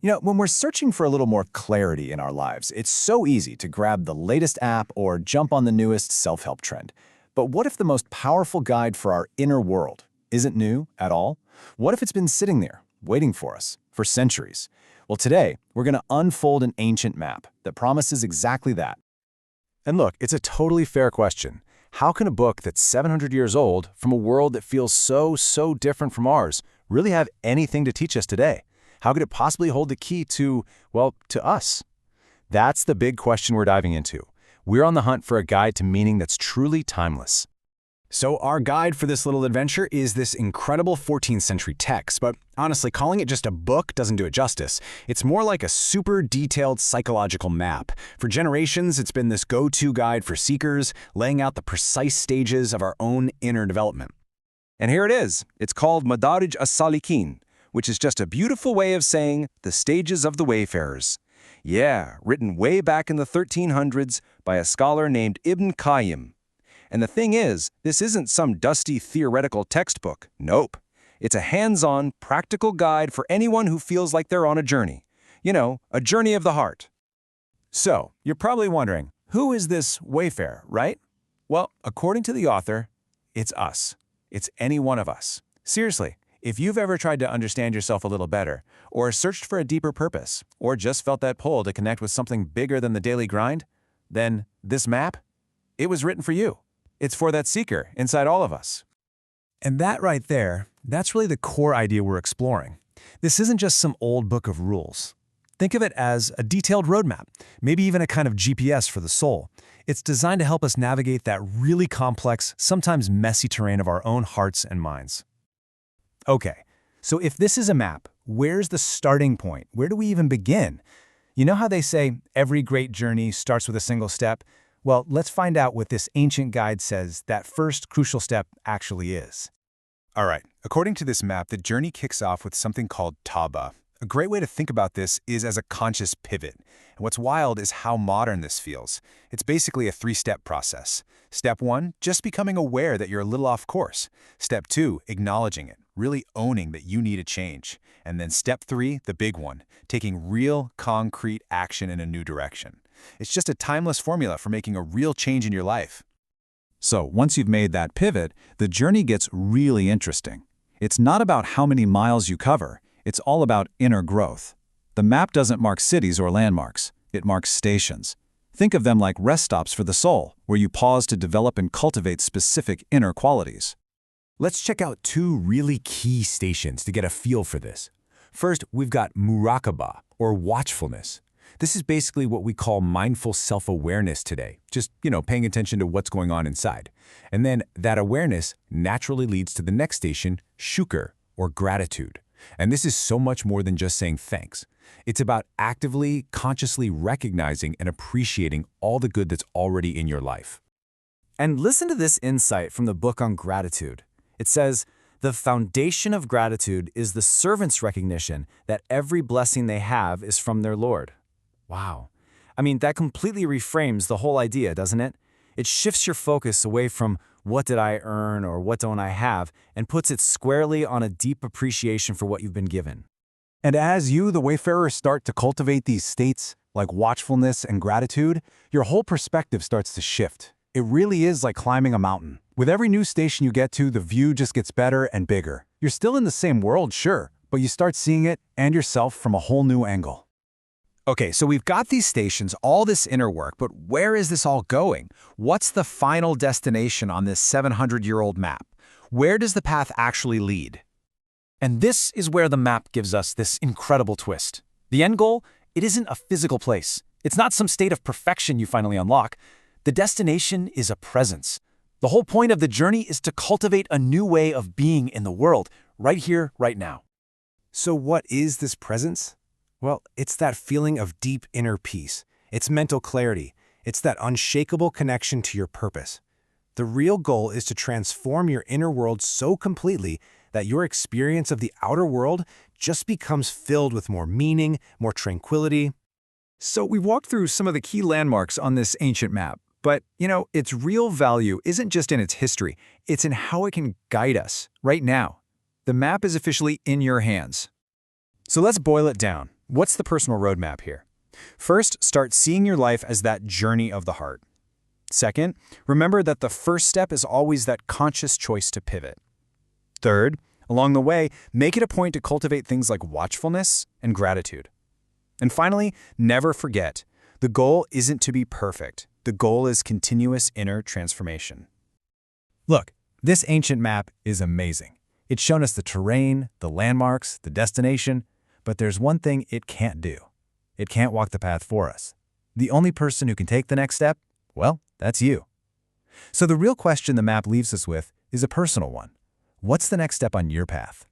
When we're searching for a little more clarity in our lives, it's so easy to grab the latest app or jump on the newest self-help trend. But what if the most powerful guide for our inner world isn't new at all? What if it's been sitting there, waiting for us, for centuries? Well, today, we're going to unfold an ancient map that promises exactly that. And look, it's a totally fair question. How can a book that's 700 years old, from a world that feels so different from ours, really have anything to teach us today? How could it possibly hold the key to, well, to us? That's the big question we're diving into. We're on the hunt for a guide to meaning that's truly timeless. So our guide for this little adventure is this incredible 14th century text, but honestly, calling it just a book doesn't do it justice. It's more like a super detailed psychological map. For generations, it's been this go-to guide for seekers, laying out the precise stages of our own inner development. And here it is. It's called Madar Asalikin, which is just a beautiful way of saying the stages of the Wayfarers. Yeah, written way back in the 1300s by a scholar named Ibn Qayyim. And the thing is, this isn't some dusty theoretical textbook. Nope. It's a hands-on, practical guide for anyone who feels like they're on a journey. A journey of the heart. So, you're probably wondering, who is this Wayfarer, right? Well, according to the author, it's us. It's any one of us. Seriously, if you've ever tried to understand yourself a little better, or searched for a deeper purpose, or just felt that pull to connect with something bigger than the daily grind, then this map, it was written for you. It's for that seeker inside all of us. And that right there, that's really the core idea we're exploring. This isn't just some old book of rules. Think of it as a detailed roadmap, maybe even a kind of GPS for the soul. It's designed to help us navigate that really complex, sometimes messy terrain of our own hearts and minds. Okay, so if this is a map, where's the starting point? Where do we even begin? You know how they say every great journey starts with a single step? Well, let's find out what this ancient guide says that first crucial step actually is. All right, according to this map, the journey kicks off with something called Tawbah. A great way to think about this is as a conscious pivot. And what's wild is how modern this feels. It's basically a three-step process. Step 1, just becoming aware that you're a little off course. Step 2, acknowledging it, really owning that you need a change. And then step 3, the big one, taking real, concrete action in a new direction. It's just a timeless formula for making a real change in your life. So once you've made that pivot, the journey gets really interesting. It's not about how many miles you cover. It's all about inner growth. The map doesn't mark cities or landmarks. It marks stations. Think of them like rest stops for the soul, where you pause to develop and cultivate specific inner qualities. Let's check out two really key stations to get a feel for this. First, we've got Muraqaba, or watchfulness. This is basically what we call mindful self-awareness today, just, paying attention to what's going on inside. And then that awareness naturally leads to the next station, Shukr, or gratitude. And this is so much more than just saying thanks. It's about actively, consciously recognizing and appreciating all the good that's already in your life. And listen to this insight from the book on gratitude. It says, "The foundation of gratitude is the servant's recognition that every blessing they have is from their Lord." Wow. I mean, that completely reframes the whole idea, doesn't it? It shifts your focus away from what did I earn or what don't I have, and puts it squarely on a deep appreciation for what you've been given. And as you, the Wayfarer, start to cultivate these states, like watchfulness and gratitude, your whole perspective starts to shift. It really is like climbing a mountain. With every new station you get to, the view just gets better and bigger. You're still in the same world, sure, but you start seeing it and yourself from a whole new angle. Okay, so we've got these stations, all this inner work, but where is this all going? What's the final destination on this 700-year-old map? Where does the path actually lead? And this is where the map gives us this incredible twist. The end goal, it isn't a physical place. It's not some state of perfection you finally unlock. The destination is a presence. The whole point of the journey is to cultivate a new way of being in the world, right here, right now. So what is this presence? Well, it's that feeling of deep inner peace. It's mental clarity. It's that unshakable connection to your purpose. The real goal is to transform your inner world so completely that your experience of the outer world just becomes filled with more meaning, more tranquility. So we've walked through some of the key landmarks on this ancient map. But, its real value isn't just in its history. It's in how it can guide us right now. The map is officially in your hands. So let's boil it down. What's the personal roadmap here? First, start seeing your life as that journey of the heart. Second, remember that the first step is always that conscious choice to pivot. Third, along the way, make it a point to cultivate things like watchfulness and gratitude. And finally, never forget, the goal isn't to be perfect. The goal is continuous inner transformation. Look, this ancient map is amazing. It's shown us the terrain, the landmarks, the destination, but there's one thing it can't do. It can't walk the path for us. The only person who can take the next step, well, that's you. So the real question the map leaves us with is a personal one. What's the next step on your path?